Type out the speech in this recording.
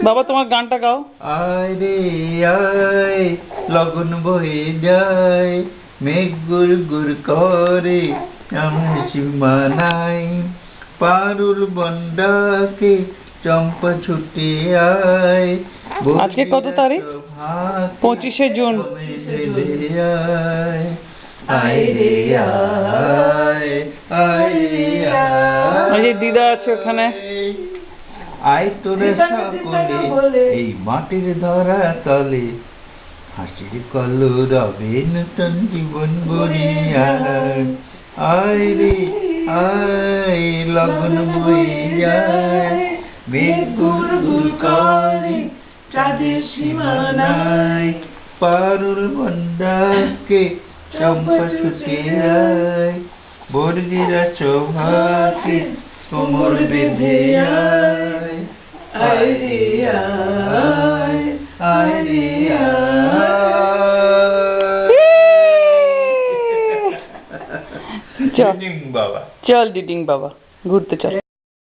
বাবা তোমার গানটা গাও। আয় রে আয় লগন বয়ে যায়, মেঘ গুর গুর করে আমি সীমানাই, পারুল বন্ডাকে চম্পা ছুটে আয়। আজকে কত তারিখ? 25শে জুন। আয় রে আয়, আয় রে ওই যে দিদা আছে ওখানে। আয় তোরে সকলে এই মাটির ধরা তলে, হাসির কলু রবে নতুন জীবন গড়িয়া। আয় রে আয় লগন বয়ে যায়, মেঘ গুর গুর করে চাঁদের সীমানায়, পারুল বন্ডাকে চম্পা ছুটে আয়, বর্গিরা শোভাকে কোমর বেঁধে আয়। আয় রে আয়, আয় রে আয়। চল ডিডিং বাবা, ঘুরতে চল।